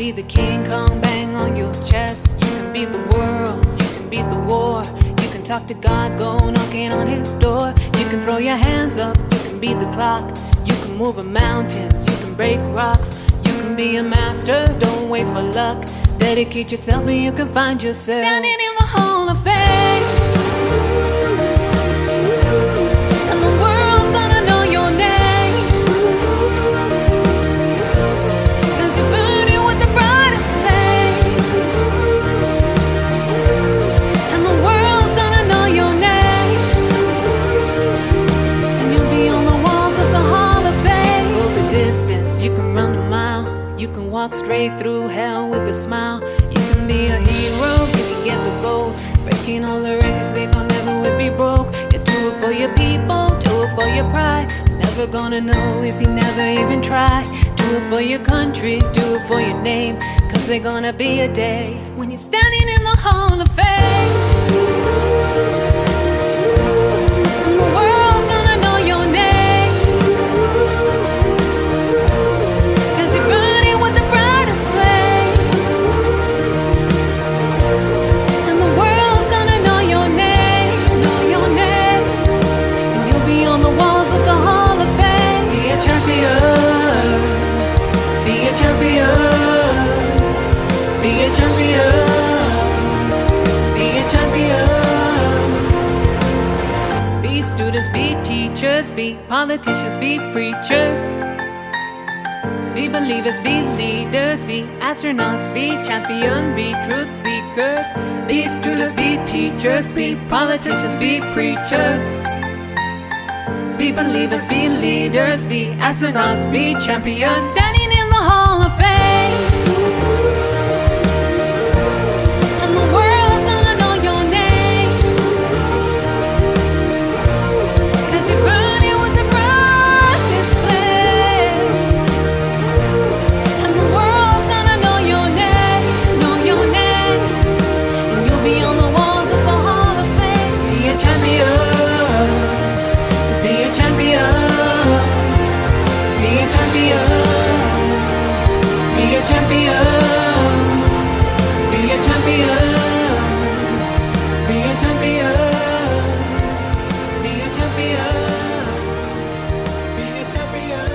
be the King Kong, bang on your chest. You can beat the world, you can beat the war. You can talk to God, go knocking on his door. You can throw your hands up, you can beat the clock. You can move mountains, you can break rocks. You can be a master, don't wait for luck. Dedicate yourself and you can find yourself standing in the Hall of Fame. And the world's gonna know your name, 'cause you're burning with the brightest flames. And the world's gonna know your name, and you'll be on the walls of the Hall of Fame. Go the distance, you can run a mile. You can walk straight through hell with a smile. You can be a hero, you can get the gold. Breaking all the records, they gon' never would be broke. You do it for your people, do it for your pride. Never gonna know if you never even try. Do it for your country, do it for your name, 'cause there's gonna be a day when you're standing in the Hall of Fame. And the world's gonna know your name, 'cause you're burning with the brightest flame. And the world's gonna know your name, and you'll be on the walls of the Hall of Fame. Be a champion, be a champion, be a champion, be a champion. Be students, be teachers, be politicians, be preachers. Be believers, be leaders, be astronauts, be champion, be truth seekers. Be students, be teachers, be politicians, be preachers. Be believers, be leaders, be astronauts, be champions. Standing in the Hall of Fame. And the world's gonna know your name, 'cause you're burning with the brightest flames. And the world's gonna know your name, and you'll be on the walls of the Hall of Fame. Be a champion, be a champion, be a champion, be a champion, be a champion, be a champion, be a champion, be a champion.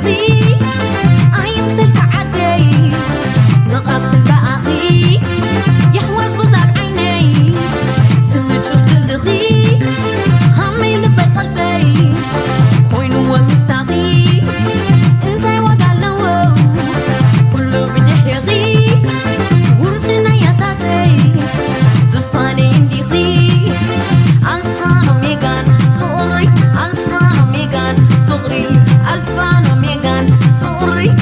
صديقي أيام سلك عدي نقص بأخي يحوز بزار عيني تمتشوف صديقي همي لب قلبي خوين ومساخي انتي وقالو كله بدحرقي ورسنا يا تاتي زفاني انديخي ألفان وميغان فقري ألفان وميغان فقري ألفان وميغان فقري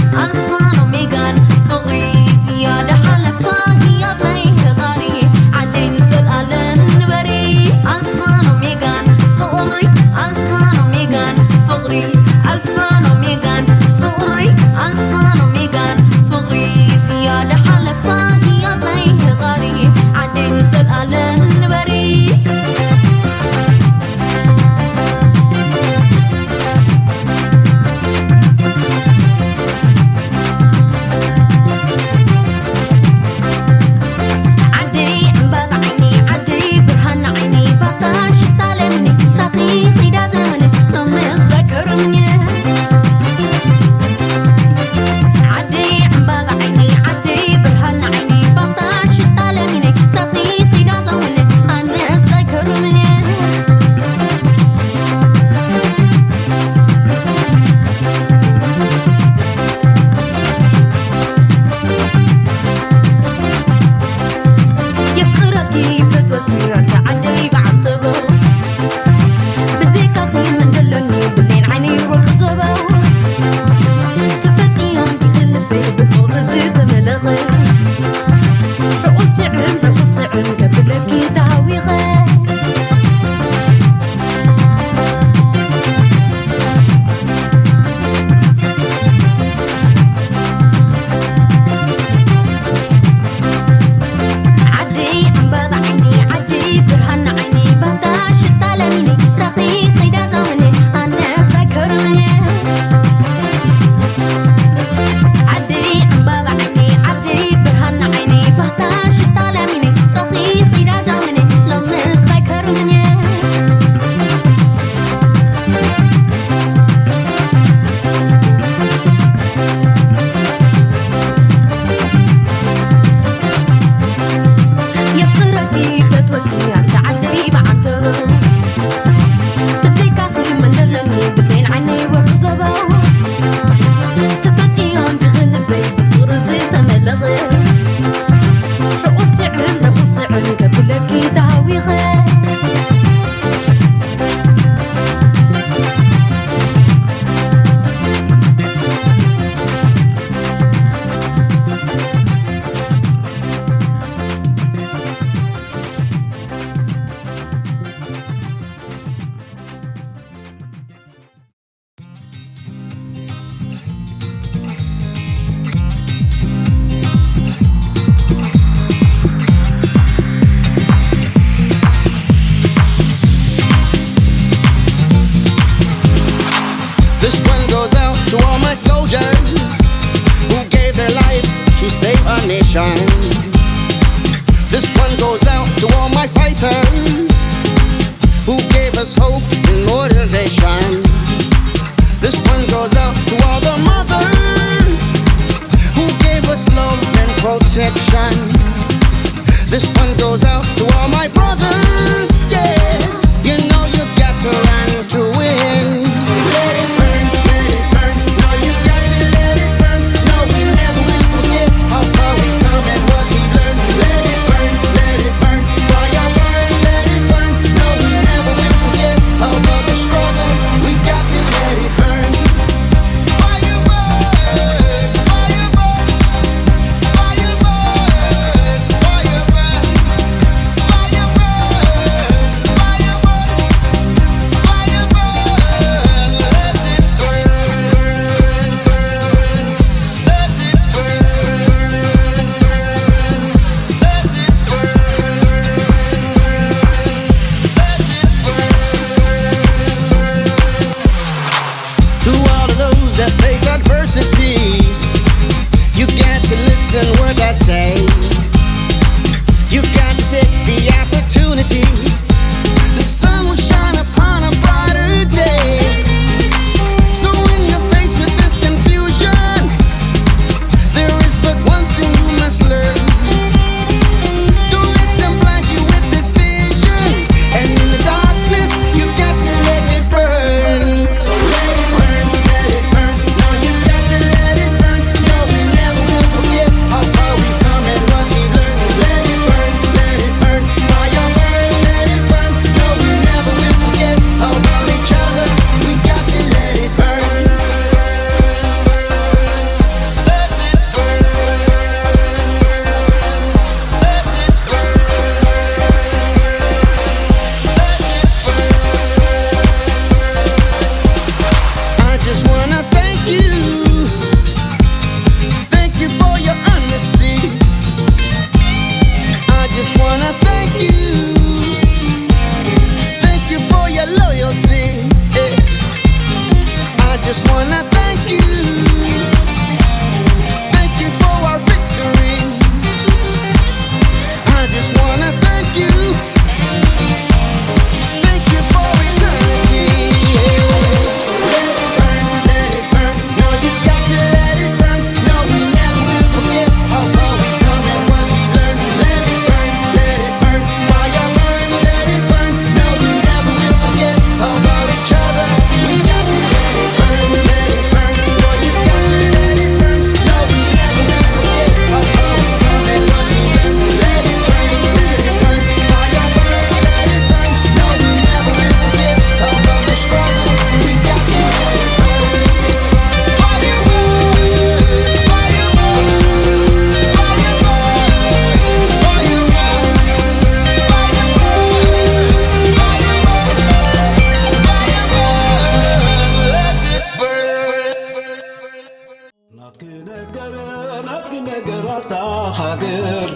نكنجرتا خاجر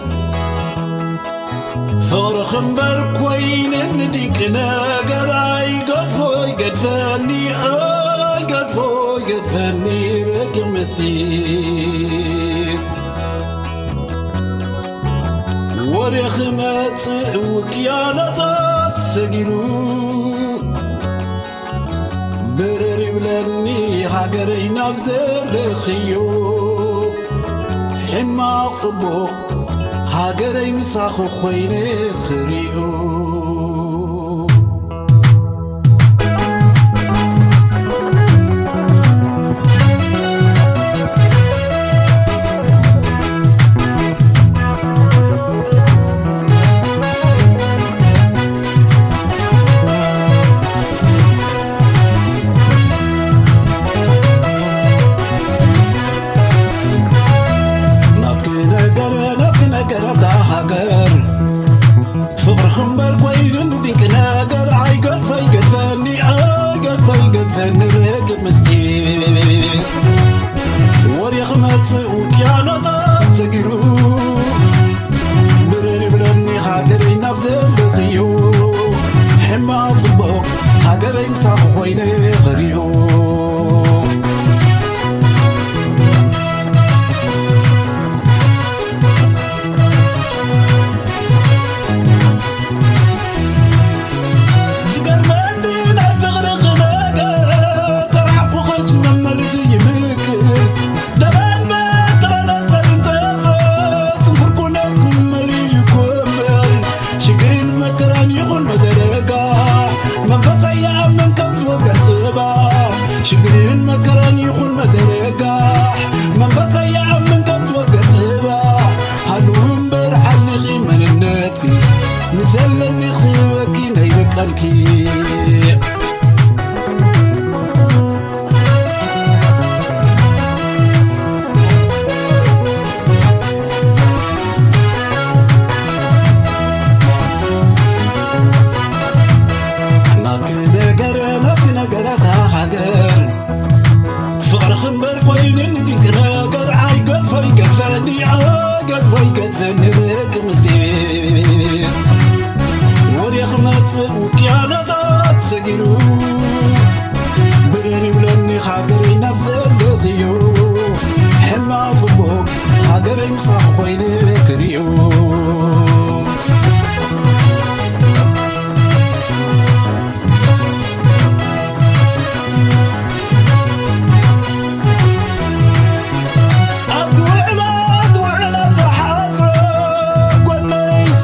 فور خمبر كوين نديك نجر اي قد فوي قد فني اي قد فوي قد فني ركب مستير وريخ مات وكيانات سجرو برري بلني هاجري نبزل خيو حما قبو هاجري مساخو خويني خريو فقر خمبر قوين نديك ناقر عاي قد فاي قد فاني قد فاي قد فاني راكب مستير وريخ مات وكيانات سقرو براني بلاني خاطري نبزل لخيو حما طبق خاطري مساق خويني غريو شكرين مكران يقول مدرقة من بطيع من قبل وقت غبا هلوين برحل غي من الناتكي نزلني خيوكي نيرك الكي فقر خمبر قوين نديك ناقر عاي قد فاي قد فاني قد فاي قد فاني راكب مستير وريخ مات وكيانات سقرو براني بلاني خاطري نبزل لخيو حما طبوك خاطري مساق خويني كريو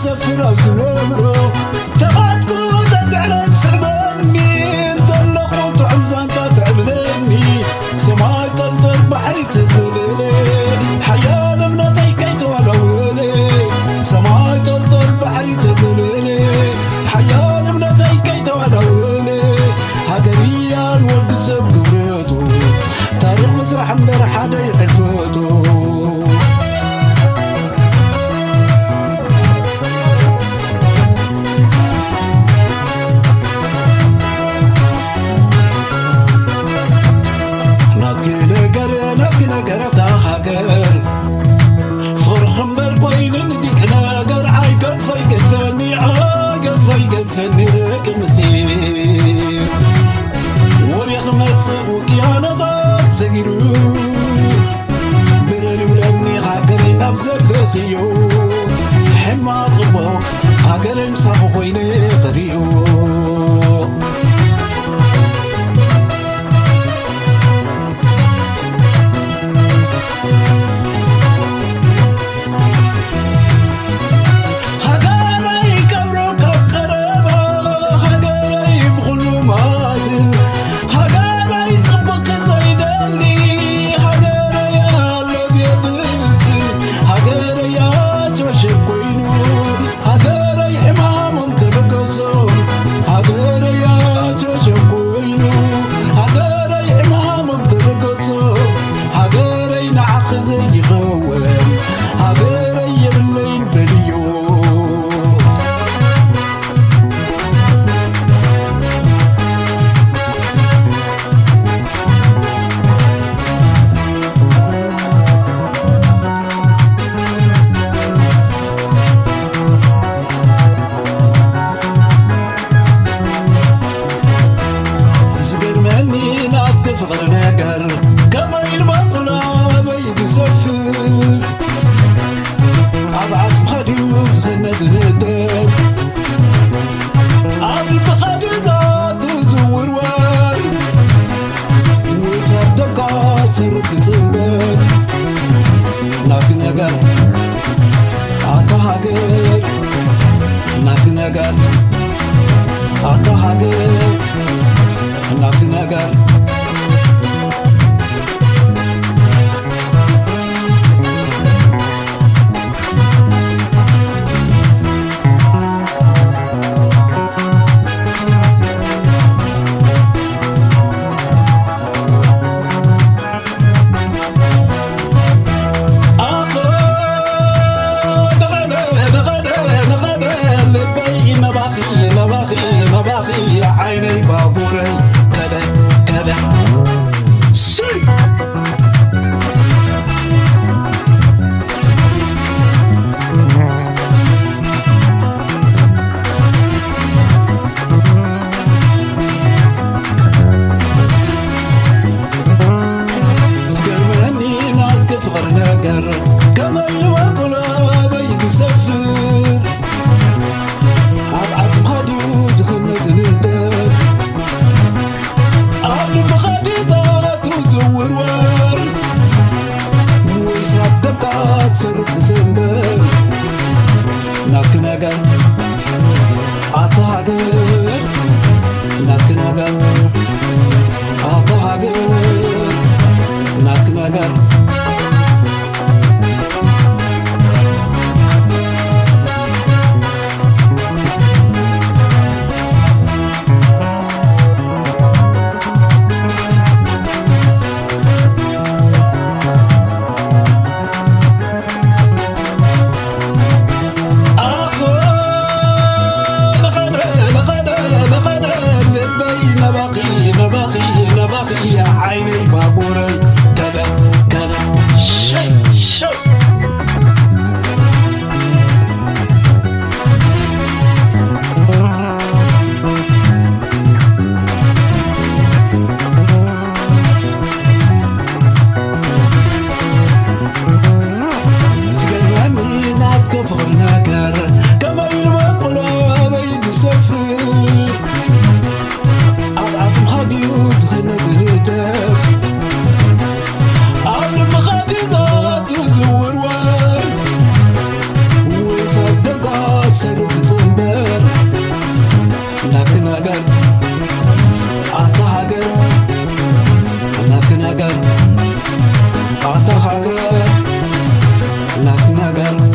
سفر أزنبرو تقعدكو دقعنا تسبني انطلقو تعمزان تتعبلني سماي طلطل بحري تذللي حيال منطي كيت ولولي سماي طلطل بحري تذللي حيال منطي كيت ولولي هدريا الولد سب قبرتو تاريخ مزرح مرحاني عرفتو نقرتا خاقر فور خمبر قوين نديك ناقر عاي قد فاي قد فاني قد فاي قد فاني راكب مستير وريخ مات وكيانات سقرو براني بلاني خاقري نبزل خيو حما طبو خاقري مساق خويني غريو هداري حمام تلقصون ነገር عيني بابوري كذا كذا شي سكرمني نعد كفر نقر كما يوقل بيد سفر أبعد مخدو زخنة ندر أبعد مخديضات وزور ور ويساب دبقات سرب تزمر ناتك نقر عطاقر ناتك نقر عطاقر ناتك نقر نباقي يا عيني بابوري كذا كذا شي سكرمني نعد كفر نكر كما يلوقل بيد سفر أبعد مخديو زخنة ندر أبعد مخديضات وزور ور ويساب دبقات سرب زنبر ناتك نقر عطاقر ناتك نقر عطاقر ناتك نقر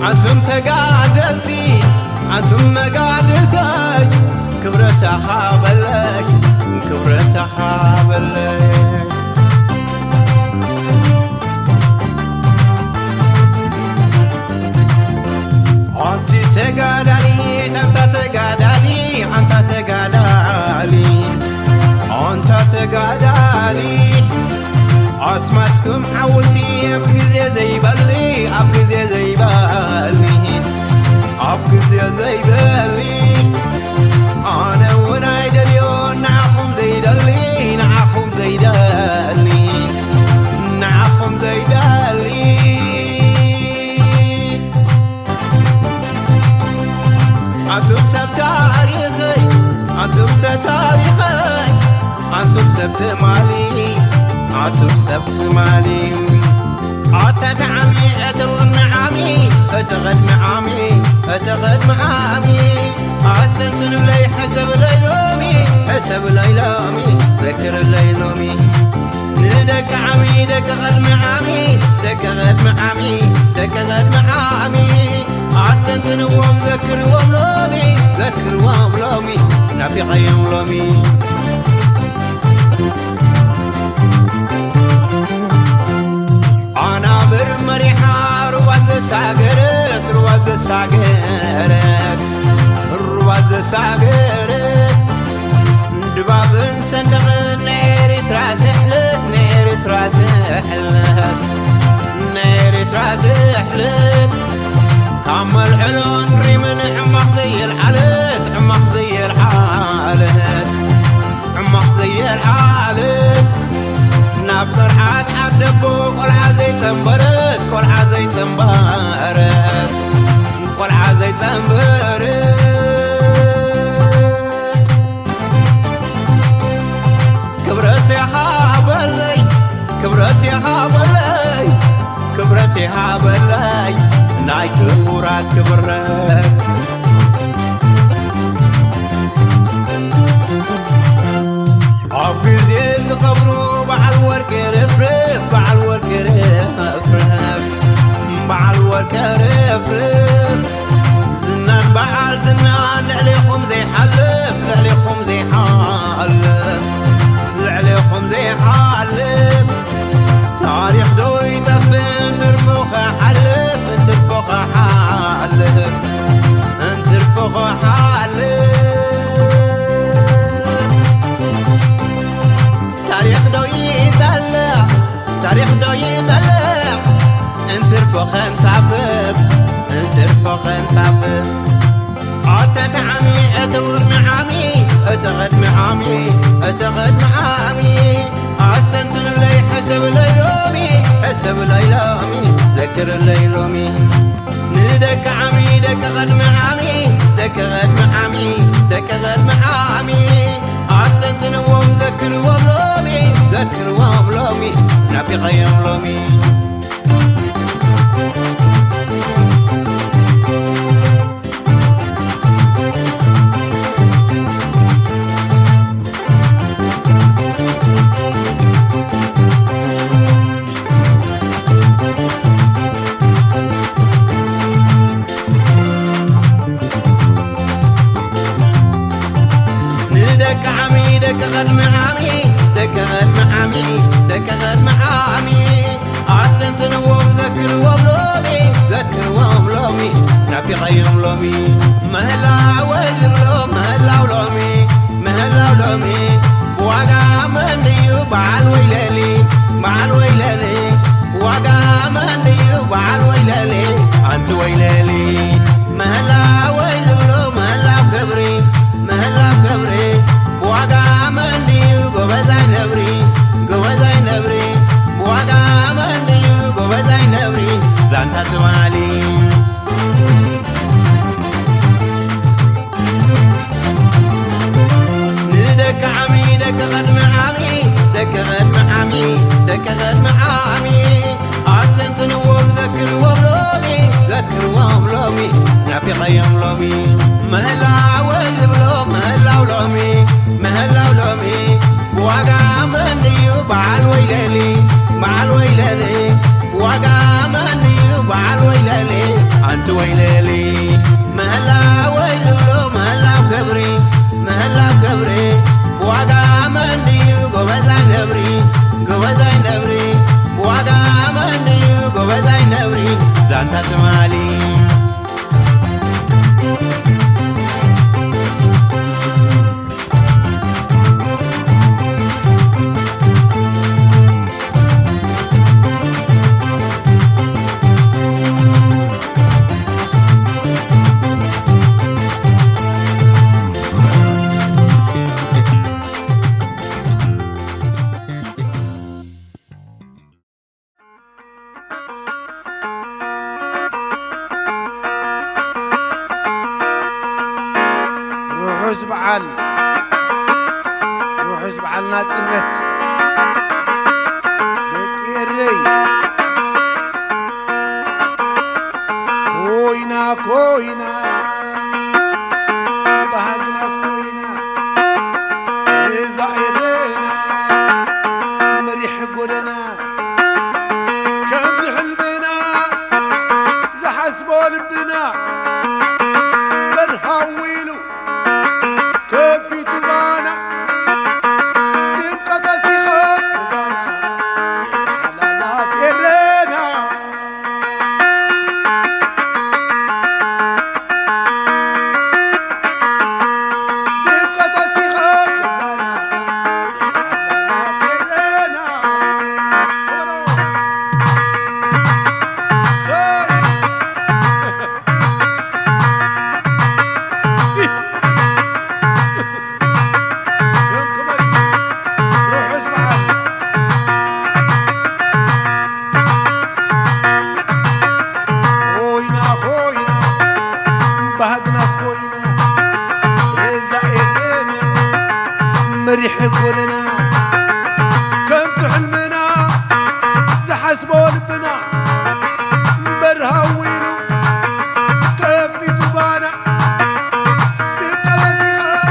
أنتم تقعدلتي أنتم مقعدلتك كبرتها بلك كبرتها بلك أنت تقعدلي أنت تقعدلي أنت تقعدلي أنت تقعدلي أسمعتكم حاولتي أبكي زي بالي أبكي زي بالي أبكي زي بالي أنا ونايد اليوم نعفهم زي دلي نعفهم زي دلي نعفهم زي دلي أنتم سب تاريخي أنتم سب تاريخي أنتم سبت مالي أنتم سبت مالي أتتعمي أتغد معامي أتغد معامي أتغد معامي أستنتن لي حسب ليلومي حسب ليلومي ذكر ليلومي ندك عمي دك غد معامي دك غد معامي دك غد معامي أستنتن وم ذكر وم لومي ذكر وم لومي نبي قيم لومي أنا برمريحة رواد ساقرت رواد ساقرت رواد ساقرت دباب صندق نيري تراسحلت نيري تراسحلت نيري تراسحلت كامل علون ريمن عمق زي الحالت عمق زي الحالت عمق زي الحالت نابر حات حدبو كل عزي تنبرت كل عزي تنبرت كل عزي تنبرت كبرت يا حابلي كبرت يا حابلي كبرت يا حابلي ناي كبرات كبرت أبي زيز قبرو بعل ورك رفرف بعل ورك رفرف بعل ورك رفرف زنان بعل زنان لعليكم زي حلف لعليكم زي حلف لعليكم زي حلف تاريخ دوي تفن ترفوخ حلف انت ترفوخ حلف انت ترفوخ حلف تاريخ دوي يدلع تاريخ دوي يدلع انت رفوخ نسافف انت رفوخ نسافف أتتعمي أتغد معامي أتغد معامي أتغد معامي أستنتن لي حسب ليلومي حسب ليلومي ذكر ليلومي ندك عمي دك غد معامي دك غد معامي دك غد معامي أستنتن وم ذكر وملومي ذكر وملومي نافي غيم لومي دك عمي دك غد معامي دك غد معامي دك غد معامي أستنتن وم ذكر وملومي ذكر وملومي نافي غيم لومي مهلا وزر لوم مهلا ولومي مهلا ولومي مني وبعل ويلالي أنت ويلالي مهلا ويزبلو مهلا كبري مهلا كبري بواقع مني وقبزاي نبري قبزاي نبري بواقع مني وقبزاي نبري زانتا توالي ندك عمي دك غد معامي دك غد معامي دك غد معامي أحسنت نوم ذكر وملومي ذكر وملومي نافي قيم لومي مهلا وزبلو مهلا ولومي مهلا ولومي بواقع مني وبعل ويلالي بعل ويلالي بواقع مني وبعل ويلالي أنت ويلالي مهلا وزبلو مهلا وكبري مهلا وكبري بواقع مني وقبزاي نبري قبزاي نبري بواقع مني وقبزاي نبري زانتا تمالي روح زبعل ناصنت بقيري كوينا بهاجناس كوينا إذا عيرنا مريح قولنا كم زحلمنا زحسبون بنا برهاويلو كفي تبانا نبقى قسيخة زانا زعلنا ترينا نبقى قسيخة زانا زعلنا مريح قولنا كم تحلمنا زحسبون بنا برهاوينو كفي تبانا نبقى وزيغا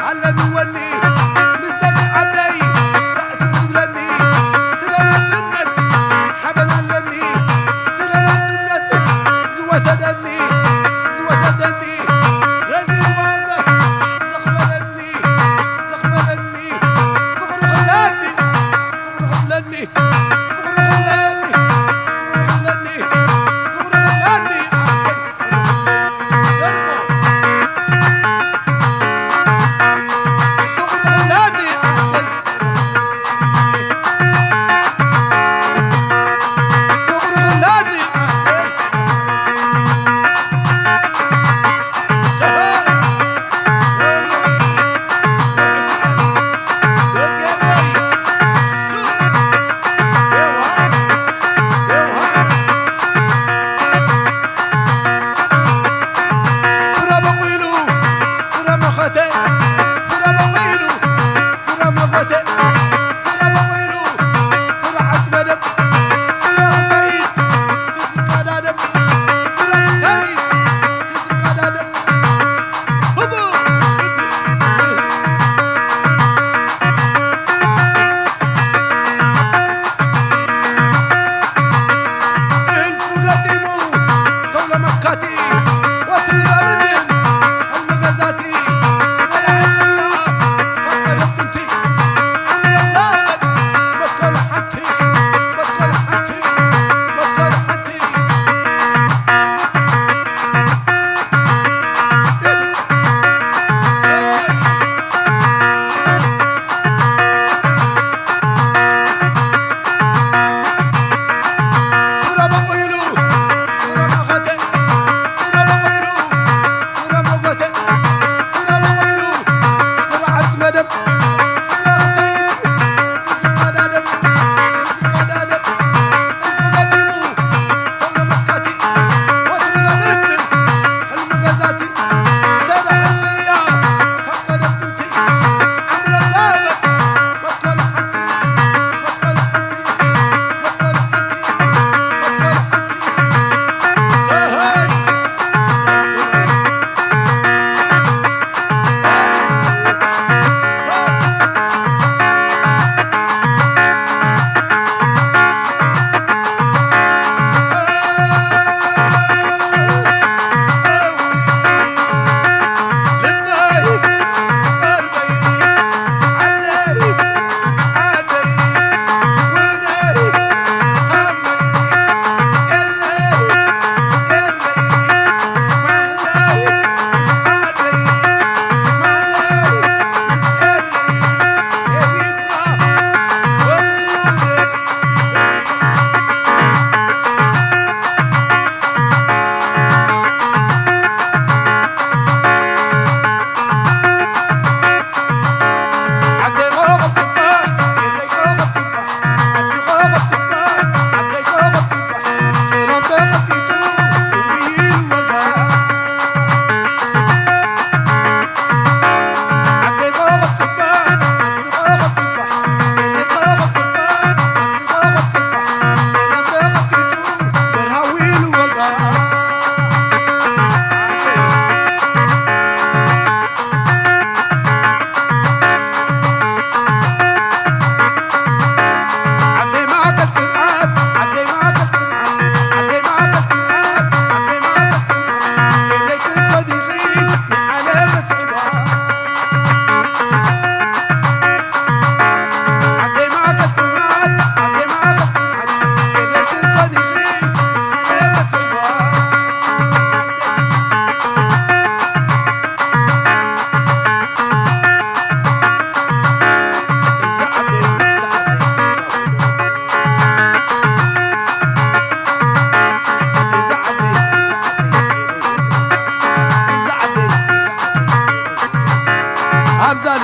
على نولي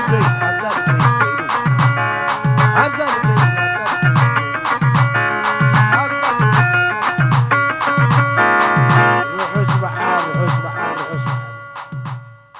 البيت عبد البيت عبد البيت روحوا سبحان روحوا سبحان روحوا سبحان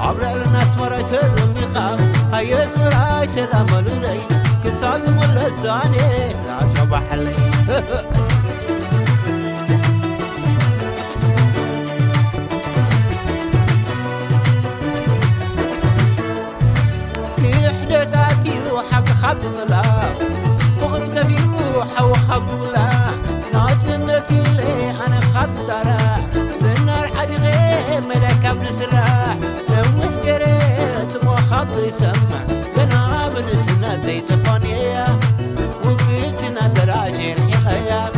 عبر الناس مريت الميقام هاي اسمراي سلام لولي كسال ملساني عشب حلي إحداثاتي وحق خبز صلاة فغرت في بوحة وخبولا ناجنتي لي أنا خبز ترى للنار حد غير ملك بنسرح لو محجريت مو خبز يسمع لنا بنسنا زي تفانية وقلتنا دراجين حياة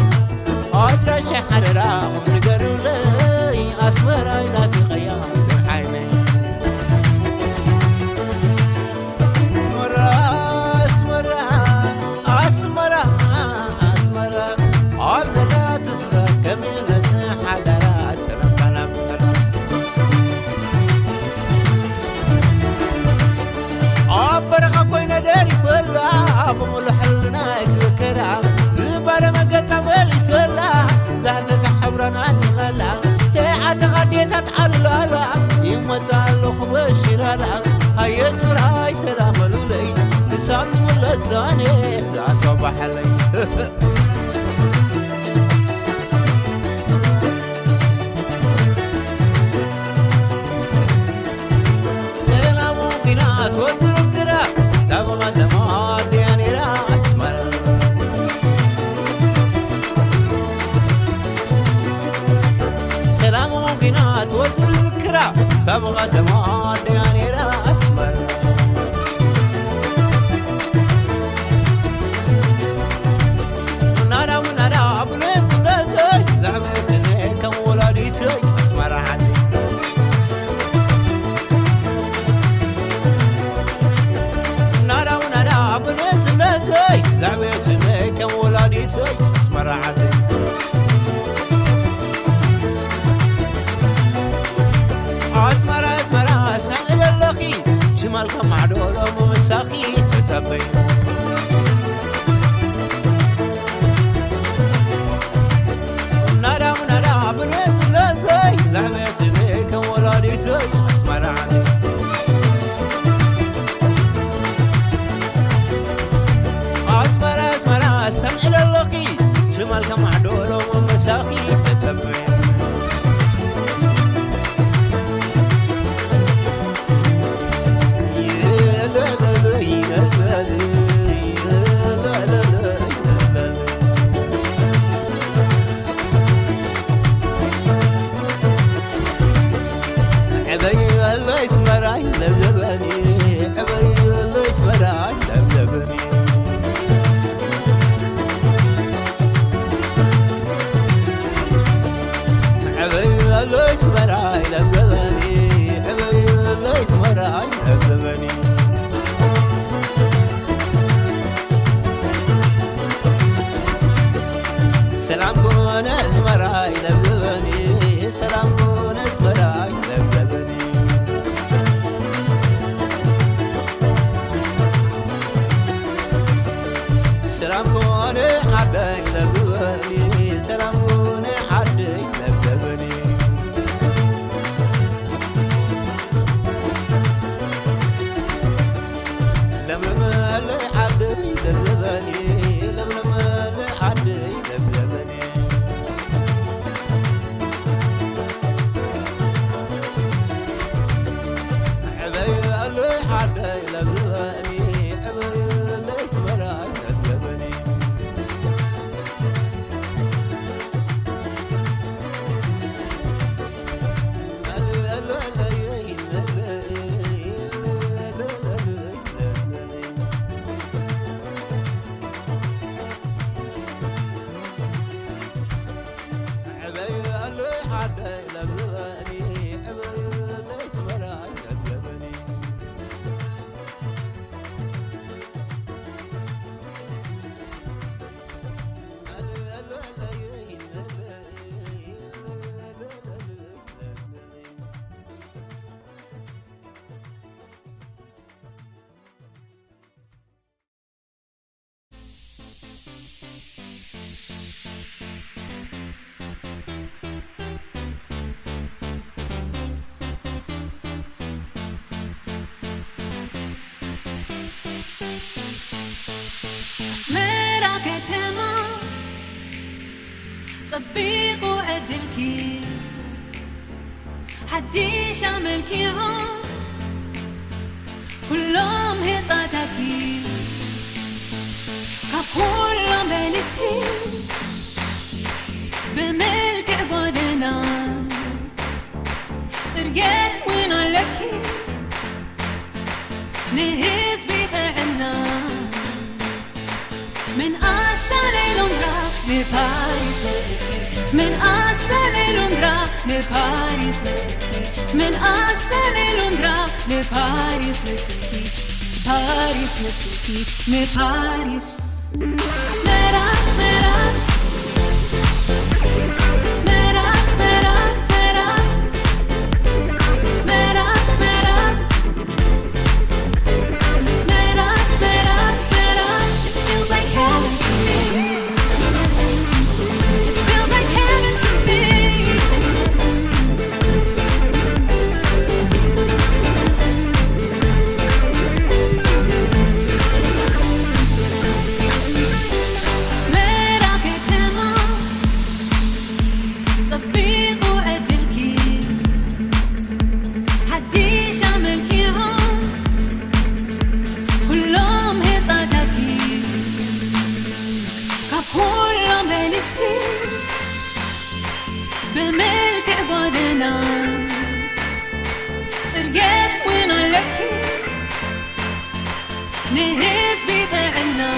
أدرى شحر راهم نقروا لي أسمر أين في غيام عيني بملحلنا يذكرها زبالة ما قد عمل سلا زازة حبرنا نغلا تاعت غديت تعللا يما تعلق بشرالا هاي اسمر هاي سلام لولي لسان ولا زاني زعت وبحلي سلام وقنات ودرقرا تبغى دمار دياني راس مر سلام وقنات ودرقرا تبغى دمار دياني راس مر ونانا بنيت نتي زعمتني كم ولاديتي اسمر عني زعمتني كم ولاديتي اسمر عدي اسمر سعيد اللقي جمالكم معدولة ومساخي تتبي ونانا بنيت نتي زعمتني كم ولاديتي اسمر عدي سمع للقي جمالك معدول ومساخي تتبع يا لا لا لا لا لا لا لا عبي الله اسمراي لبلبني عبي الله اسمراي لبلبني الله اسمراي لبلبني عبي الله اسمراي لبلبني سلام كون اسمراي لبلبني سلام كون اسمراي لبلبني سلام كون عدي لبلبني سلام كون عدي لبلبني لملم اللي عدي لبلبني لملم اللي عدي لبلبني عبي اللي عدي لبلبني عبي اللي اسمراي لبلبني عدي لبلبني عبي اللي اسمراي لبلبني طبيقوا عدلكي حديش عملكي عم كلهم هزاتكي كلهم بلسكي بملك عبادنا ترجع وين لكي نهز بيتعنا من أصل لندرا لباريس مسكي من أصل لندرا لباريس مسكي من أصل لندرا لباريس مسكي باريس مسكي لباريس سمرا سمرا سمرا سمرا سمرا سمرا سمرا سمرا سمرا سمرا It feels like heaven to me. It feels like heaven to me. سمرا كتما طبيقوا عدلكي حديش عملكي عم كلهم هزاتكي كلهم بلسكي بملك عبادنا ترجع وين لكي نهز بيتعنا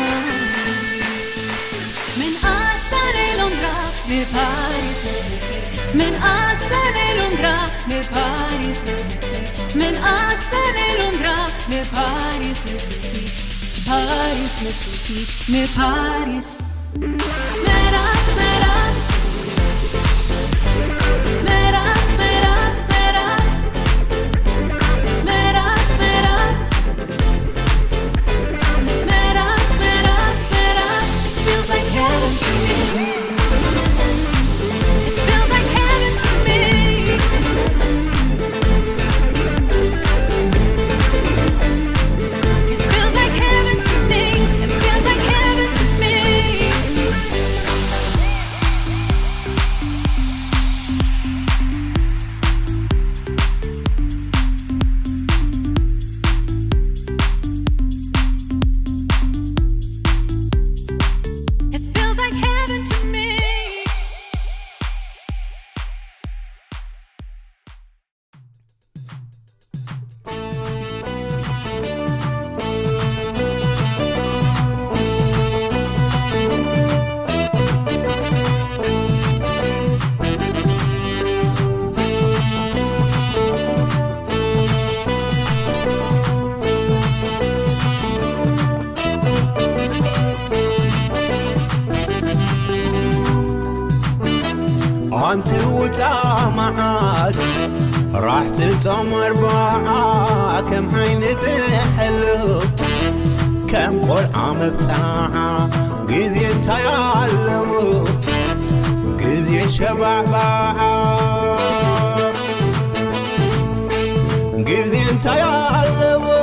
من أصل لندرا لباريس مسكي من أصل لندرا لباريس مسكي من أصل لندرا لباريس مسكي باريس مسكي لباريس سمرا سمرا سمرا سمرا سمرا سمرا سمرا سمرا سمرا سمرا It feels like heaven to me. It feels like heaven to me. It feels like heaven to me. It feels like heaven to me. It feels like heaven to me. أنت وتامعات راح تتمر باعا كم حين تحلو كم قول عام بساعة قزي انت يعلمو قزي شبع باعا قزي انت يعلمو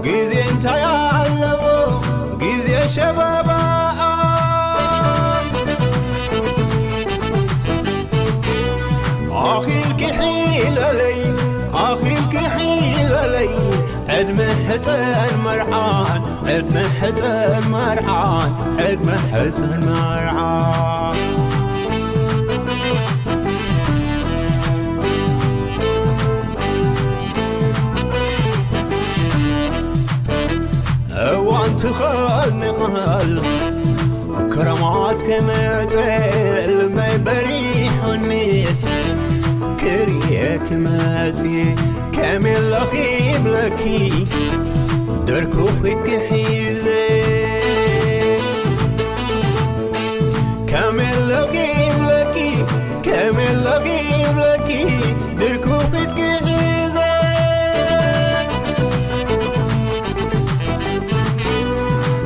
قزي انت يعلمو قزي شبع باعا أخي الكحيل علي أخي الكحيل علي عد محتن مرعان عد محتن مرعان عد محتن مرعان وانت خلني قهل كرامات كمثل ما يبريح الناس كريك ماسي كامل لخيب لكي دركو خيك حيزي كامل لخيب لكي كامل لخيب لكي دركو خيك حيزي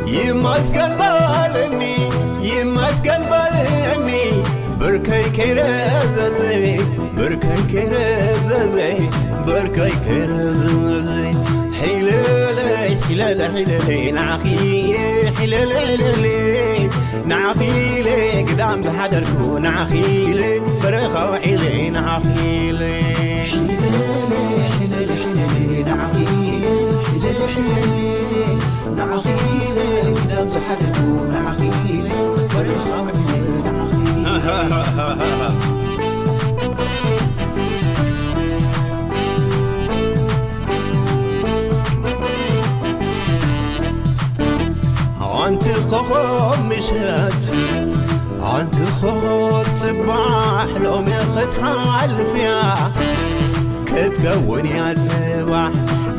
يمسكن بالني يمسكن بالني بركي كيرززي بركي كيرززي بركي كيرززي حيلولي حلال حلال نعخي حلال حلال نعخي قدام زحدركو نعخي برخة وحيلي نعخي حلال حلال حلال نعخي حلال حلال نعخي قدام زحدركو نعخي برخة وحيلي نعخي أنت خخوف مشهد أنت خخوف صباح لو ميخد حال فيها كتكون يا صباح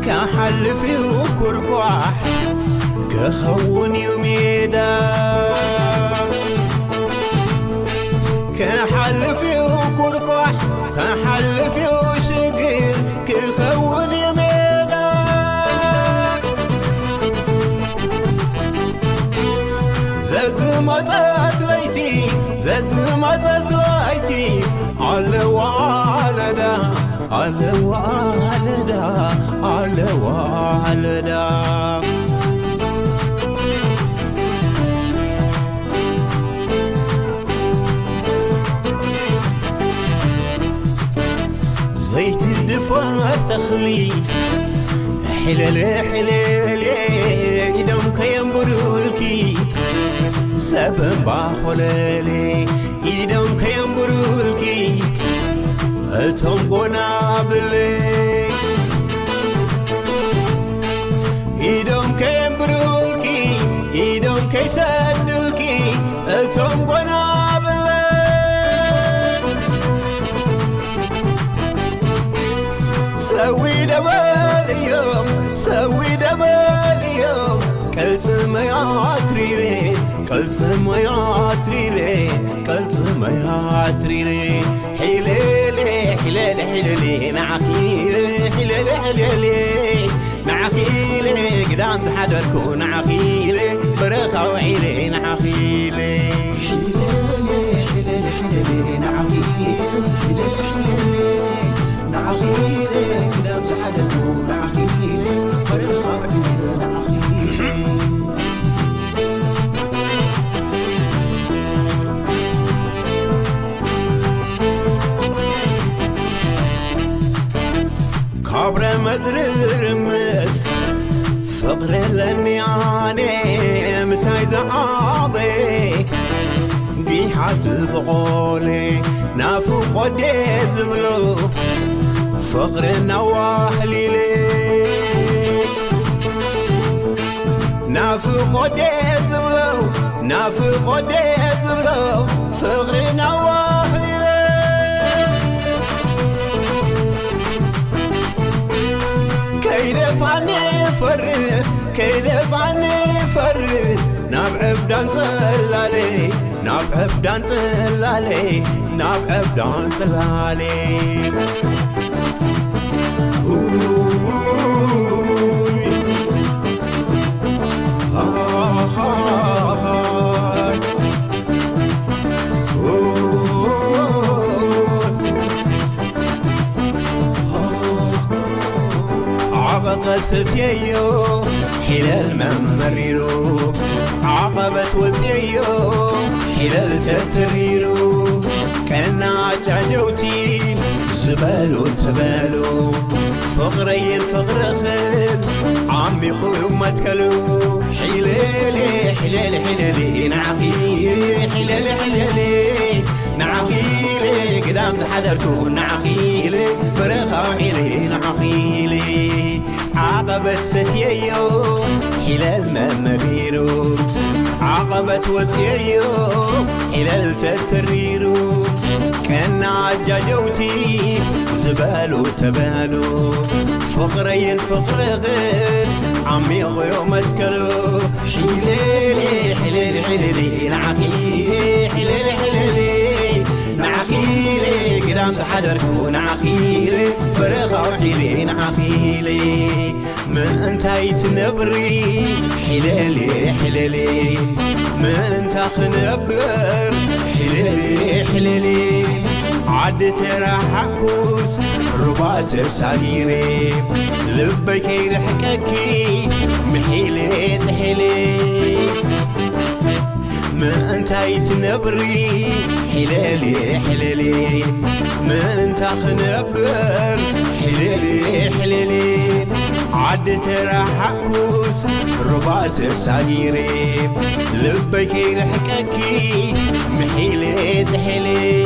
كحلفي وكركواح كخون يوميدا كحلفي وكركواح كحلفي وشقير كخون يوميدا زاد مطلت ليتي على والدا على والدا على والدا زيت الدفار تخلي حلال حلال يدوم كيمبرولكي سبن باخلالي يدوم كيمبرولكي أتوم قنابلي يدوم كيمبرولكي يدوم كيسدولكي أتوم قنابلي سوي دبل يوم سوي دبل يوم كلسم يا تريري كلسم يا تريري كلسم يا تريري حلالي حلالي حلالي نعخيلي حلالي حلالي نعخيلي قدام تحدركو نعخيلي برخة وعيلي نعخيلي حلالي حلالي حلالي نعخيلي حلالي حلالي نعخيلي قدام تحدركو نعخيلي برخة وعيلي نعخيلي كبر مدرمت فقر لنياني مساي زعابي قيحة بقولي نافو قدي زبلو فقر نواحلي لي نافو قدي زبلو نافو قدي زبلو فقر نواحلي لي كيدف عني فرد كيدف عني فرد نابع بدان سلالي نابع بدان سلالي نابع بدان سلالي قست يو حلال ممريرو عقبت وتيو حلال تتريرو كنا جاجوتي زبالو تبالو فقرين فقر خل عمي قوم تكلو حلالي حلالي حلالي نعقي حلالي حلالي نعقيلي قدام زحدركو نعقيلي برخة وعيلي نعقيلي عقبت ستيو حلال ممريرو عقبت وتيو حلال تتريرو كان عجاجوتي زبالو تبالو فقرين فقر غير عمي غيوم اتكلو حلالي حلالي حلالي نعقيلي حلالي حلالي نعقيلي قدام سحدركو نعقيلي برخة وحيلي نعقيلي من انتاي تنبري حلالي حلالي من انت خنبر حلالي حلالي عدت راحكوس ربات ساقيري لبك يرحككي محيلي تحيلي ما انت يتنبري حلالي حلالي ما انت خنبر حلالي حلالي عد ترحكوس ربات الصغيري لبك يرحككي محيلي تحيلي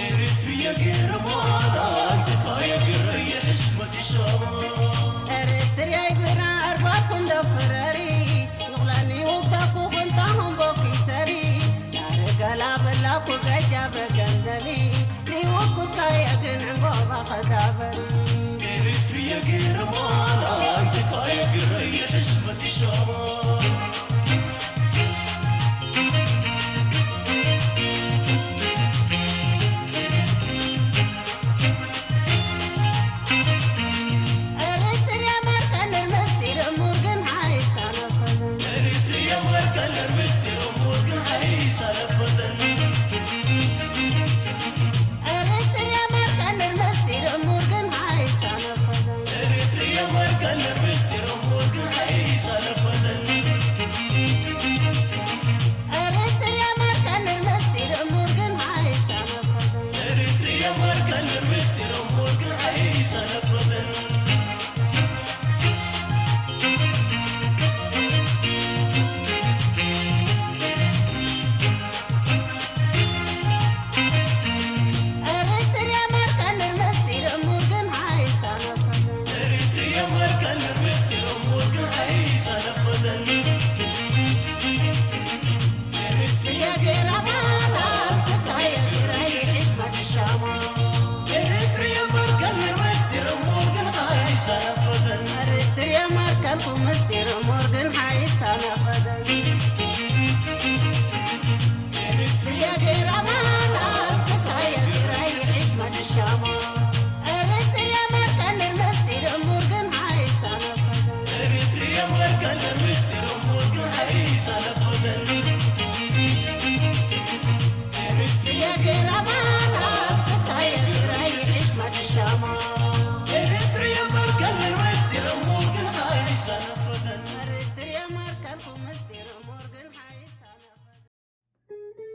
Eritrea germana ante kaya gerey hishmati shama Eritrea ibra arba kunda ferari Nuglani ukta ku kuntahum boki sari Dargala bala ku gajab gandali Ni ukut kaya gen baba khadabari Eritrea germana ante kaya gerey hishmati shama Eritrea marca el مركنكم مستير مورجن حيس أنا فدي يا جرمانا تكايا جراي عشمة الشامة إريتريا مركن المستير مورجن حيس أنا فدي إريتريا مركن المستير مورجن حيس أنا فدي يا جرمانا تكايا جراي عشمة الشامة إريتريا مركن المستير مورجن حيس أنا فدي إريتريا مركنكم مستير مورجن حيس أنا فدي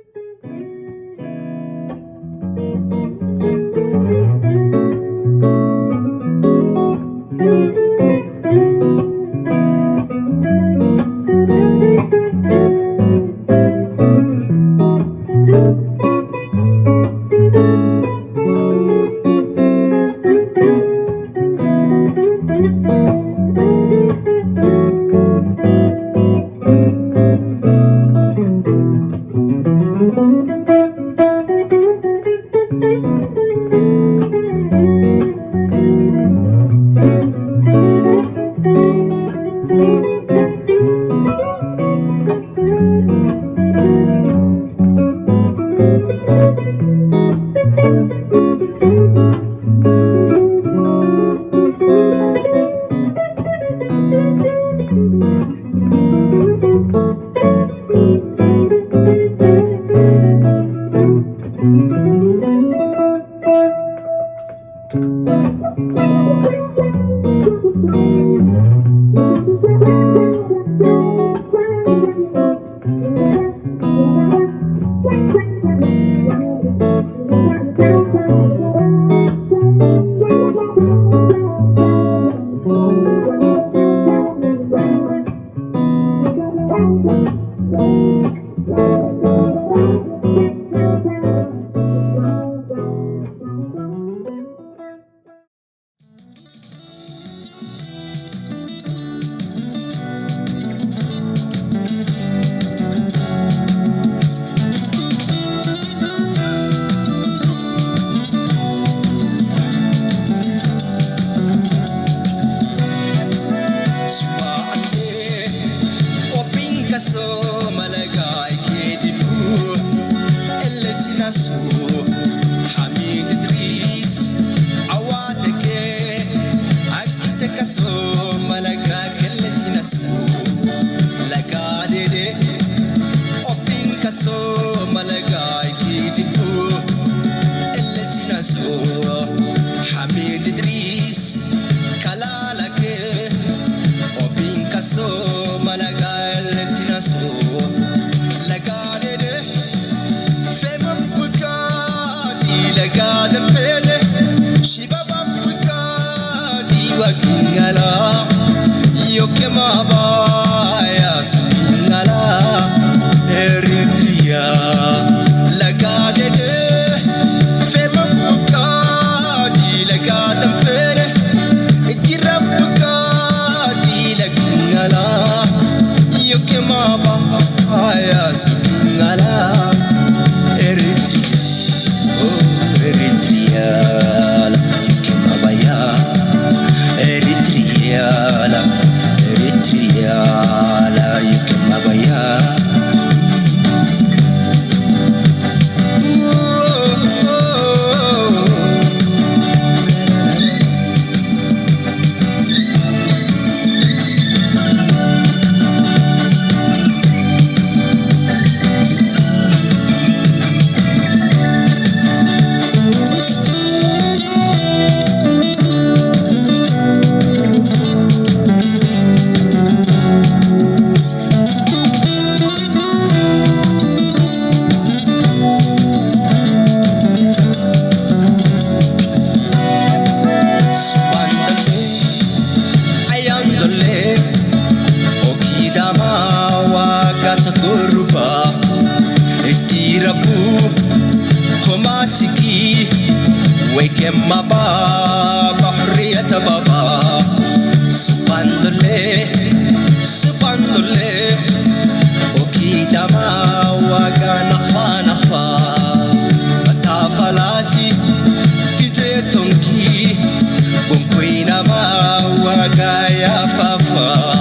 Bunkwina ma wagaya fafa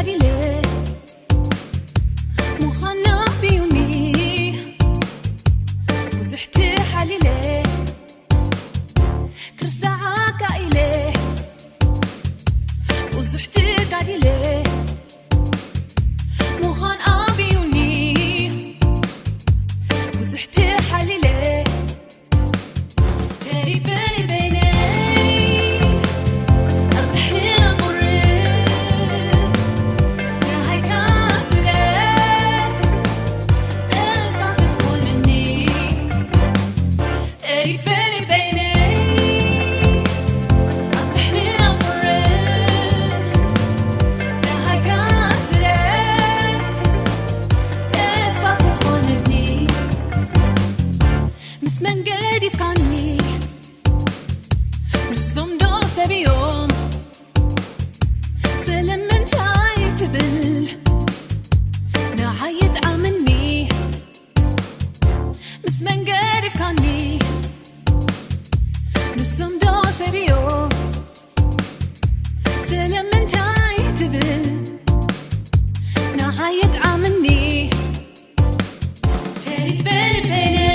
قادلة مخنا بيوني وزحتي حليلة كرساعة كايلة وزحتي قادلة مخنا بيوني وزحتي حليلة تعرفني بيني من قد يفكرني نصم دوسة بيوم سلم من تاي تبل نعيد عمني بس من قد يفكرني نصم دوسة بيوم سلم من تاي تبل نعيد عمني تعرفني بيني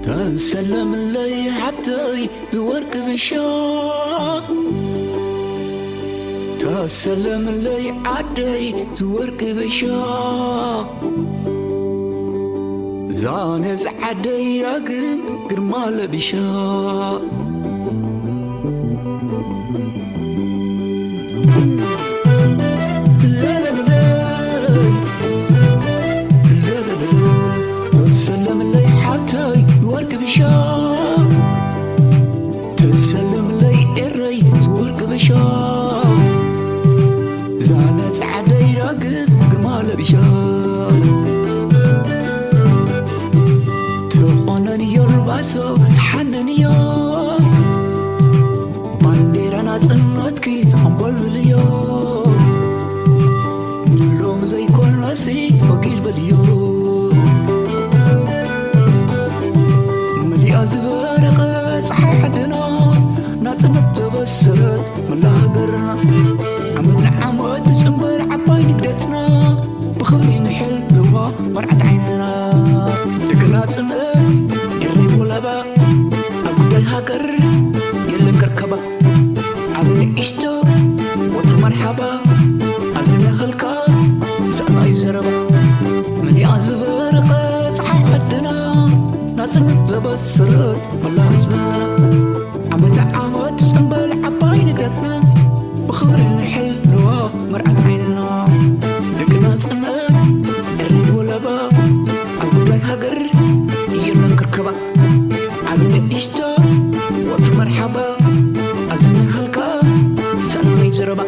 تسلم لي حبتي بورك بشاق تسلم لي عدي زورك بشاق زانز عدي راقم قرمال بشاق لا لا لا لا لا تسلم لي حبتي بورك بشاق تسلم لي الري زورك بشاق زانت عدي راقب قرمال بشاق تقونني يرباسو تحنني يو باندير انا صنتكي حنبل بليو لوم زي كل ناسي وقيل بليو ملي أزبرق صحيح حدنا ناتنا تبسرت ملا قرنا عملنا عمود تسمر عباي نقدتنا بخوري نحل بوا مرعت عيننا تقناتنا يريب ولبا أقول الهاقر يلن كركبا عملنا إشتو وتمرحبا أزمنا خلقا سأنا يزربا ملي أزبرق صحيح حدنا ناتنا تبسرت ملا أزبنا عملنا عمود تسمر عباي نقدتنا بخوري نحل بوا مرعت عيننا تقناتنا يريب ولبا أقول الهاقر يلن كركبا عملنا إشتو وتمرحبا أزمنا خلقا سأنا يزربا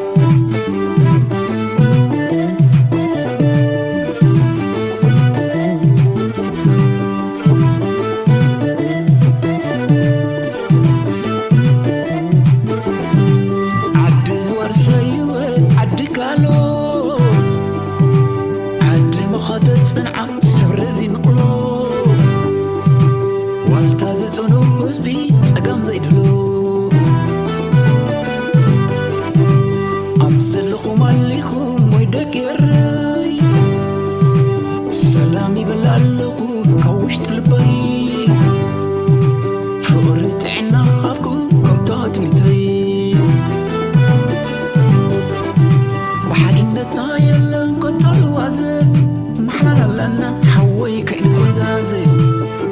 سلخم عليكم ويدك الراي سلامي بلعلقو كوشت البي فغرت عنا هابكم كمتات ميتي بحدنتنا يلا قطع وعزة محنا لنا حوي كأن وزازي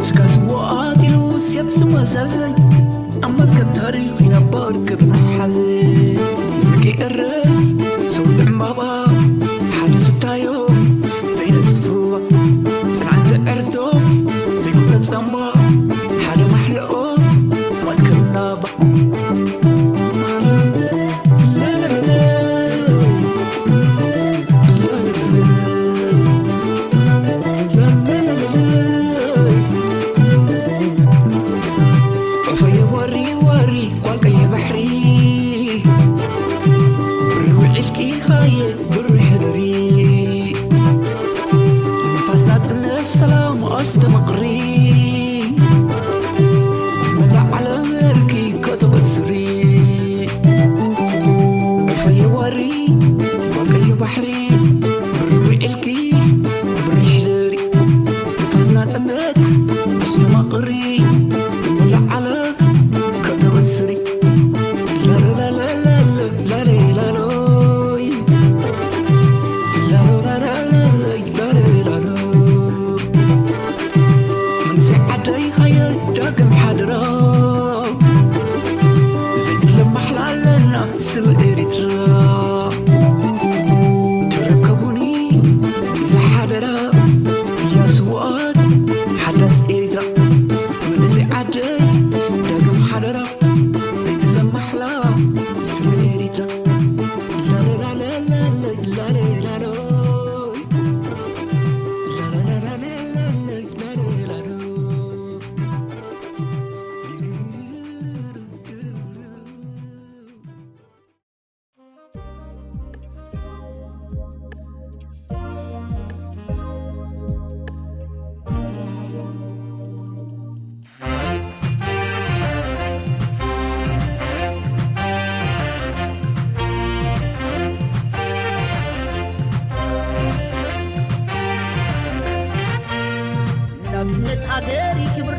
سكاس وقاتي لوس يفس مزازي أما ذكر تاريخي نبارك بنحازي لكي الراي صوت عمبابا حاجة ستايو زي نتفروة سنعن زقرتو زي كل تصنبا حاجة محلقو ما تكرنا با لا لا لا لا لا لا فيا وري وري والقي بحري الكي خايل بالروح دري نفسنا تنا السلام استمقري ملا على مركي كتب السري فيا وري وكي بحري بالروح الكي بالروح دري نفسنا تنا استمقري ملا على كتب السري لا لا لا لا لا لا لا لا من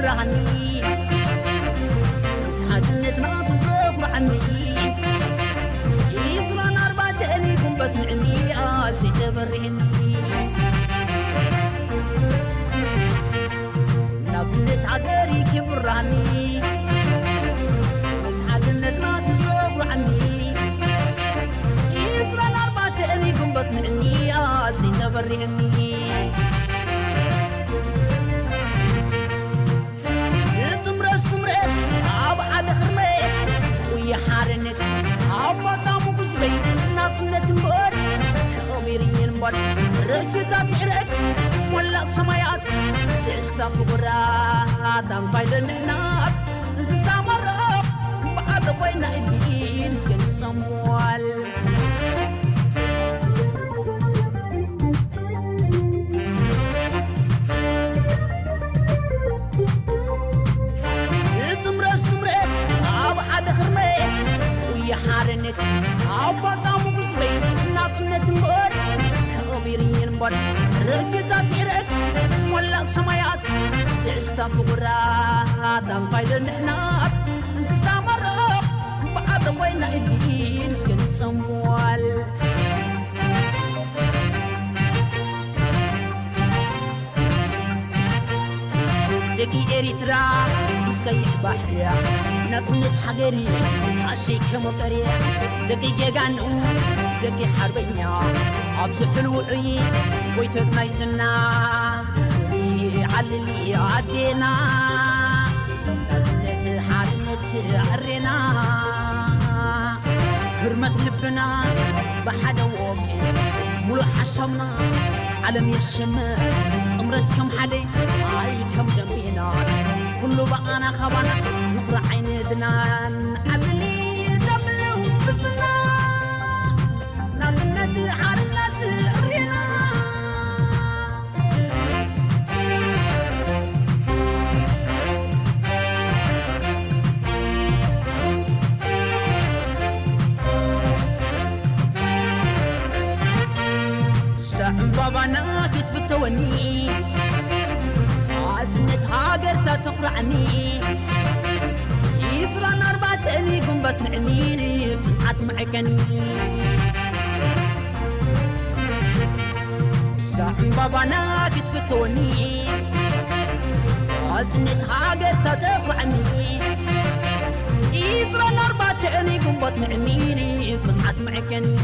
كبرهني مسحتنتنا تزغر عني يزران أربعتني قنبت نعني آسي تبرهني نظنت عقاري كبرهني مسحتنتنا تزغر عني يزران أربعتني قنبت نعني آسي تبرهني سمرت عب حد خرمت ويا حارنت عب طعمو بزبي ناطنت مبر خميرين بر رجتا تعرق ولا سمايات دستا فقرا دام بايدن نحنات نزا مرق بعد وينا الدين سكن سموال حارنت عبطامو بزبي ناطنت مبر خبيرين بر رجتا تعرق ولا سمايات دستا فقرا دام بايدن نحنات نزا مرق بعد وينا الدين سكن سموال دقي إريترا مسكيح بحريا نظنت حقري عشيك مقريا دقي جيغانو دقي حربينيا عبز حلو عي ويتوت نايزنا علي عدينا نظنت حارنت عرينا هرمت لبنا بحدا ووكي ملو حشمنا عالم يشمع امرت كم حدي عاي كم دمينا كله بقانا خبانا نقرا عين دنان عدلي دملو بزنا نظنت عرنت عرينا بابانا كتفتوني عزمت هاجرتا تقرعني يزران أربعتني قنبت نعنيني صنعت معكني ساعن بابانا كتفتوني عزمت هاجرتا تقرعني يزران أربعتني قنبت نعنيني صنعت معكني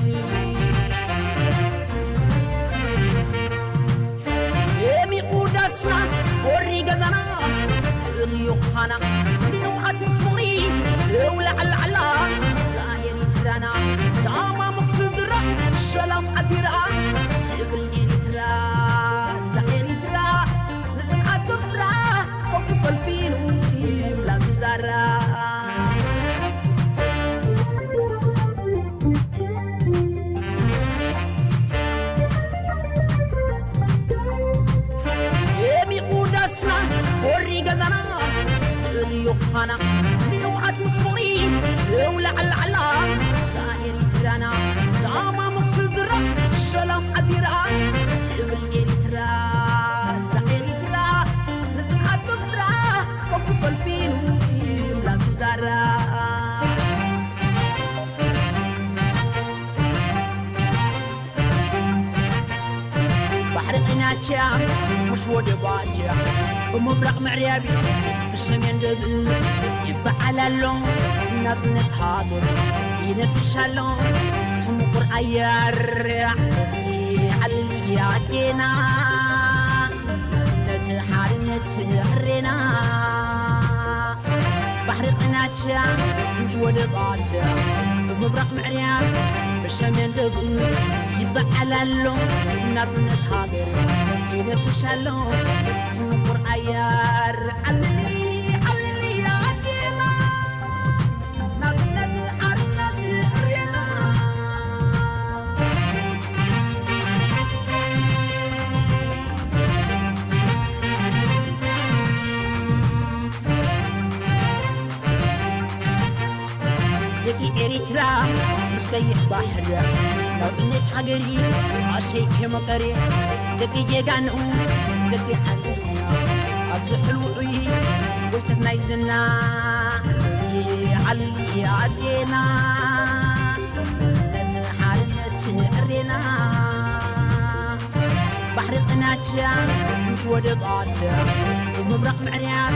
يمي قدسنا وري غزنا اليوحنا اليوم عاد مصوري ولا على زاير ترانا داما مقصدرا السلام عذرا سيبل إريترا زاير ترا لازم عتفرا وقف الفيلو لا تزارا وري غزنا اليوحنا اليوم عاد مصوري ولا على زاير ترانا داما مقصدرا السلام عذرا سيبل إريترا زاير ترا لازم عتفرا وقف الفيلو لا تزارا بحر قناتشا مش ودباتشا بمبرق معريابي بالسمين دبل يبع على اللون الناس نتحاضر ينفش اللون تمقر عيار علي يعدينا نتحارنت عرينا بحر قناتشا مش ودباتشا بمبرق معريابي بالسمين دبل يبع على اللون الناس نتحاضر ينفش اللون تمقر عيار علي عدينا نظنت عرنت عرينا دقي إريترا مسكيح بحر نظنت حقري عشيك مقري دقي جيغانو دقي حنونا أبزح الوعي وقتك نايزنا علي عدينا نتحارنت عرينا بحر قناتشا مش ودقات ومبرق معريان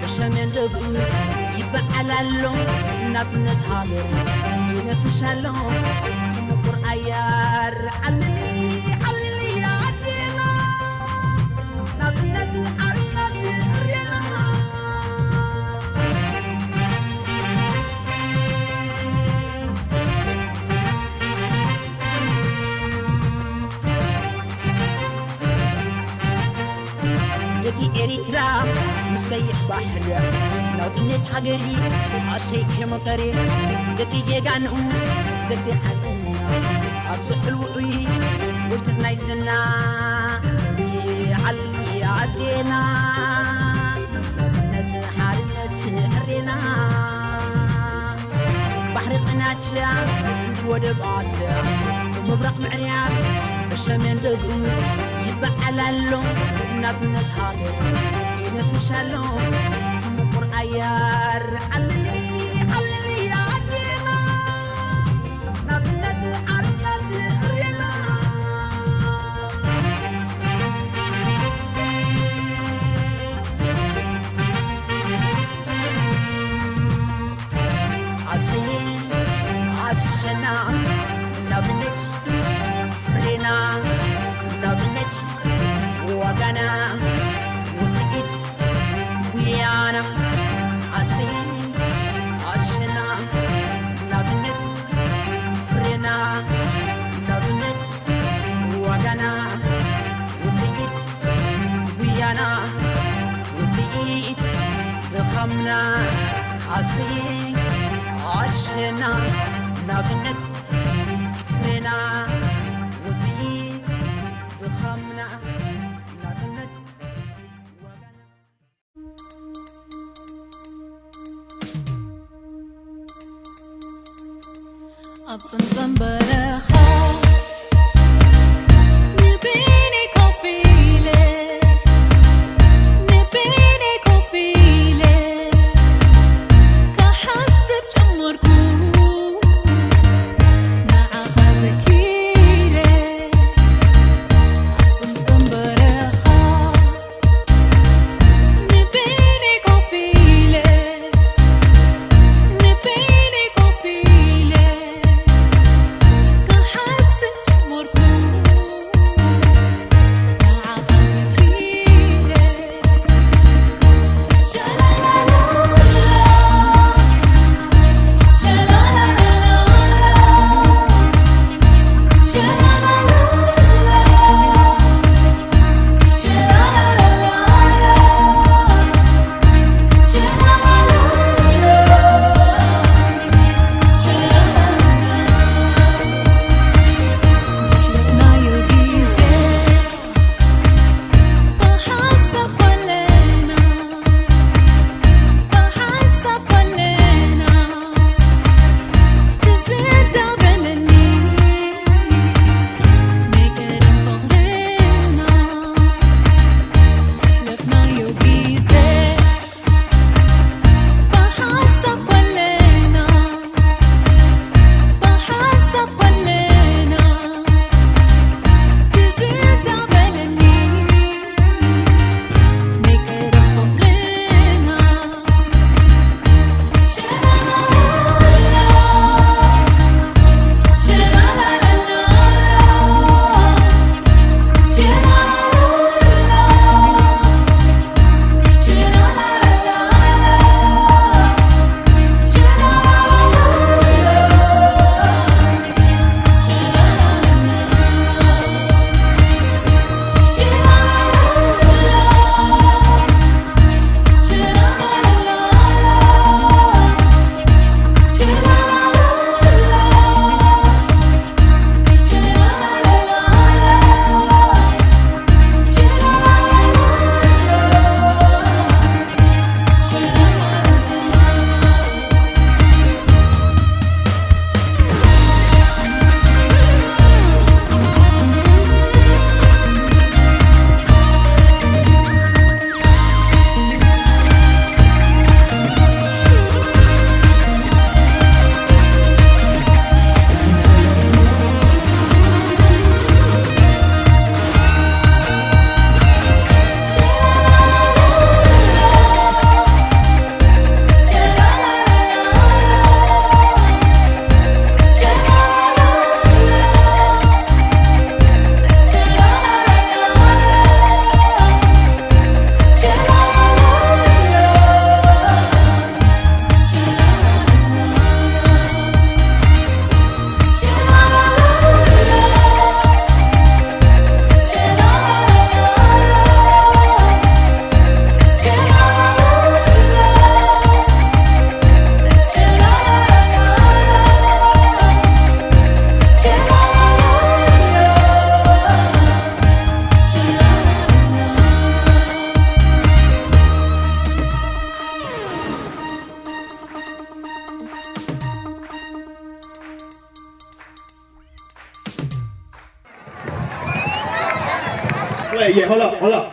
الشمين دبقو يبعل اللهم ناس نتهاجر ينفش اللهم تمقر عيار علي عدينا ناس نتحارنت عرينا دقي إريترا مستيح بحر نظنت حقري عشيك مطري دقي جيغانو دقي حنونا أبسح الوعي قلت نايزنا علي عدينا نظنت حارنت عرينا بحر قناتشا مزود بقاتشا ومبرق معريان الشمين دقو يبعل اللهم ناس نتهاجر ينفش اللهم تمقر عيار علي عدينا ناس نتحارنت عرينا عشنا نظنت فرينا نظنت وغنا وثقت ويانا عشنا نظنت فرينا نظنت وغنا وثقت ويانا وثقت دخمنا عشنا نظنت فرينا وثقت دخمنا نظنت وغنا أبصم برخا نبيني كفيلة نبيني كفيلة كحسب جمركو مع خزكيرة أبصم برخا نبيني كفيلة نبيني كفيلة كحسب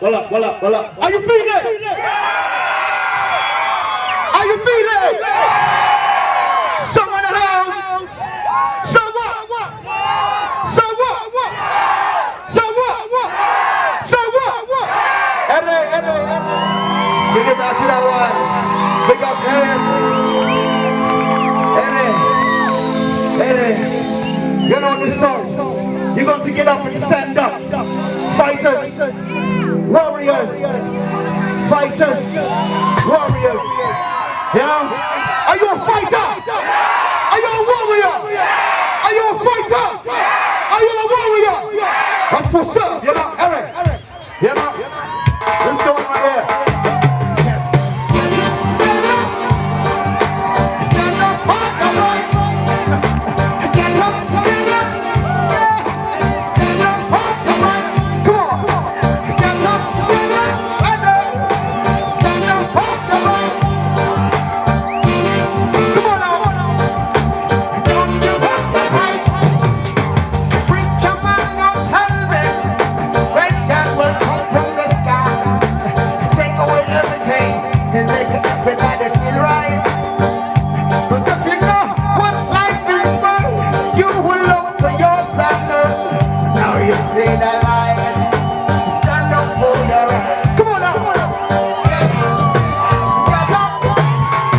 Are you feeling? Are you feeling? Someone in the house. So what? So what? So what? So what? Eddie. Bring it back to that one. Big up Eddie. You know this song. You're going to get up and stand up. Fighters. Warriors. Fighters. Warriors. Yeah? Are you a fighter? Are you a warrior? Are you a fighter? Are you a warrior? That's what's up, you know, Eric. You know? Let's do it right here. Stand up, hold the right. Get up, stand up. Yeah. Stand up, hold the right. Come on. Get up, stand up. Stand up, hold the right. Come on now. Don't you hold the right. Preacher man, don't tell me when God will come from the sky. Take away everything and make everybody feel right. But if you know what life is worth, you will look for yourself. Now you see the light. Stand up for the right. Come on now. Get up.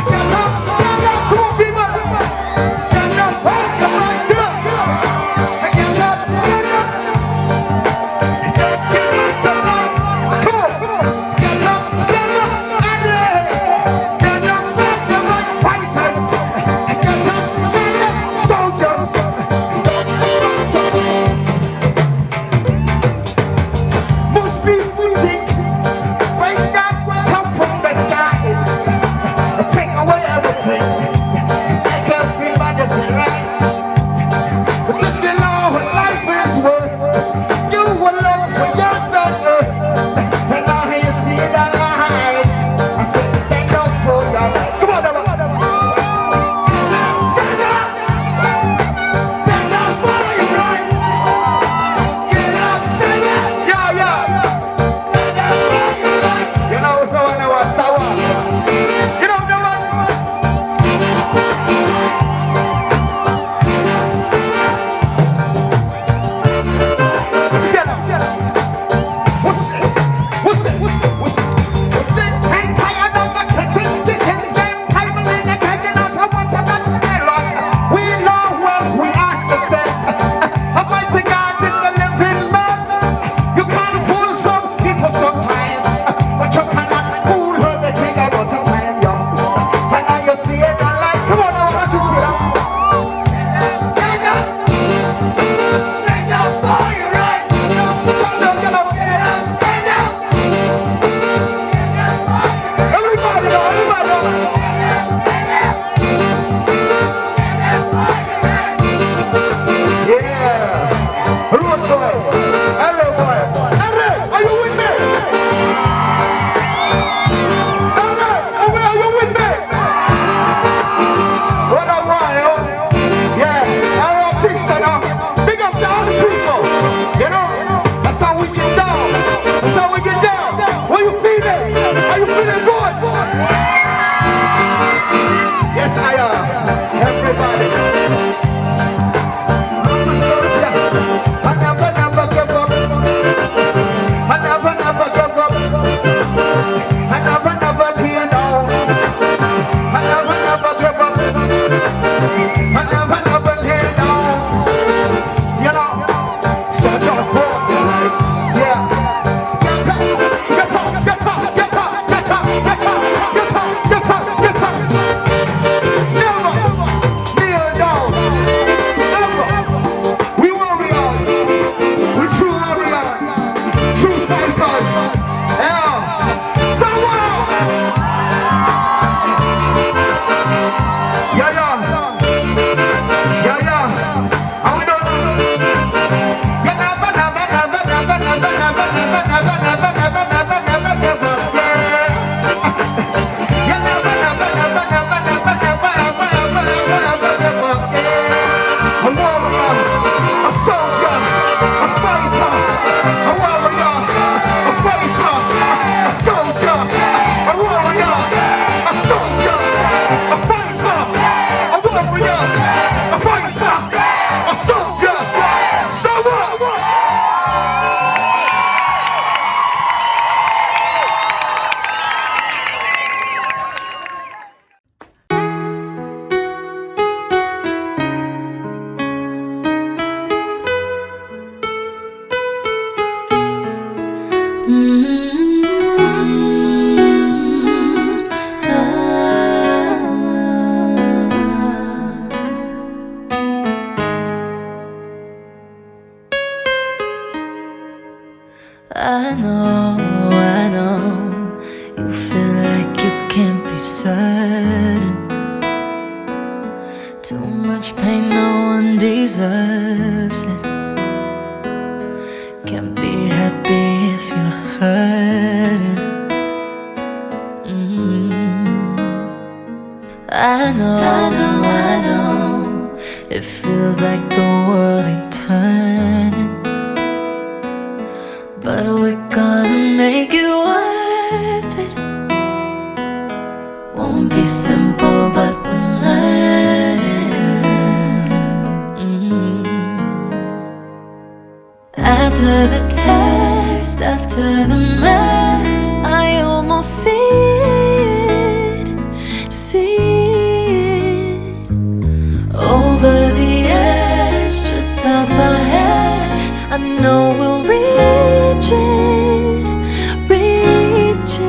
Get up. Stand up. Come on, people. Stand up for the right. Get up. Get up. Stand up. Get the right. Come on. Get up. Stand up. Stand up for the right. Fighters. Get up. Stand up. Soldiers. Must be music. Rain that will come from the sky. Take away everything. Make everybody feel right. But if you know what life is worth, you will look for yourself. And now you see the light. I said stand up for your right. Come on, stand up. Stand up for your right. Get up, stand up. Yeah. Stand up for your right. You know so I know what's sour. You know the one. Get up. What's it? I'm tired of the kissing, game, time in the kitchen, I want to get melon. We know what we understand. Almighty God is the living man. You can't fool some people sometimes, but you cannot fool everything about the time, yo. And now you see it alive. Come on now, what you see that? Stand up. Stand up for your right. Get up. Stand up. Everybody know. Yeah. Road boy. Hello boy. Henry, are you with me? Henry, are you with me? What I want, yo? Yeah, I'm an artist now. Big up to all the people. You know, that's how we get down. What you feeling? Are you feeling good? Yes, I am. Everybody. I'm a soldier. I never give up. I never give up. I never lay down. I never give up. I never lay down. You know, stand up for the right. Yeah. Get up. I know, it feels like the world ain't turning, but we're gonna make it worth it. Won't be simple, but we're learning. After the test, after the mess, I almost see it. Over the edge, just up ahead, I know we'll reach it, reach it.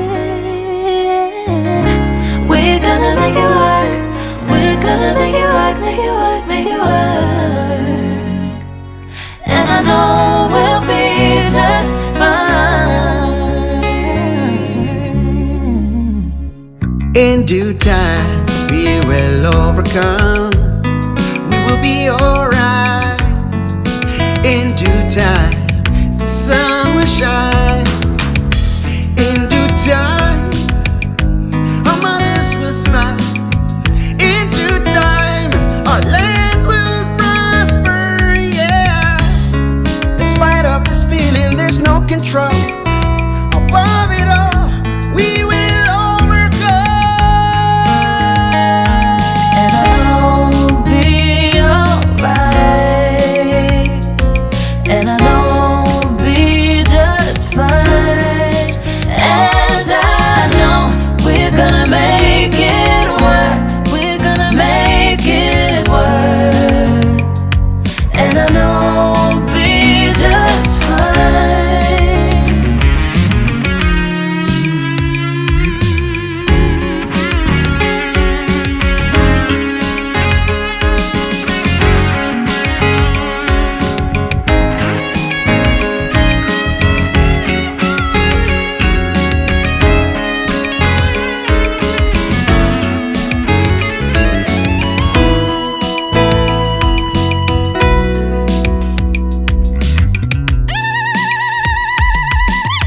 We're gonna make it work, we're gonna make it work, make it work, make it work. And I know we'll be just fine. In due time, we will overcome. We will be alright. In due time, the sun will shine. In due time, our mothers will smile. In due time, our land will prosper, yeah. In spite of this feeling, there's no control. Above it all, we will overcome. And I'll be alright, and I know I'll be just fine. And I know we're gonna make it work, we're gonna make it work. And I know I'll be just fine.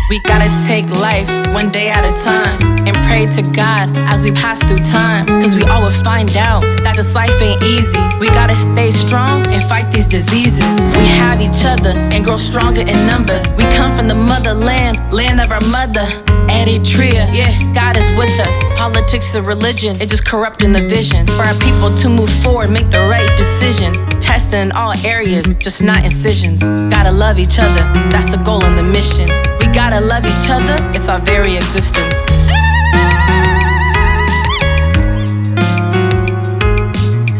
We gotta take life one day at a time and pray to God as we pass through time. Cause we all will find out that this life ain't easy. We gotta stay strong and fight these diseases. We have each other and grow stronger in numbers. We come from the motherland, land of our mother, Eritrea. Yeah, God is with us. Politics and religion, it's just corrupting the vision. For our people to move forward, make the right decision. Testing in all areas, just not incisions. Gotta love each other, that's the goal and the mission. We gotta love each other, it's our very existence.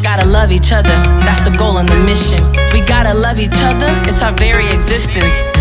Gotta love each other, that's the goal and the mission. We gotta love each other, it's our very existence.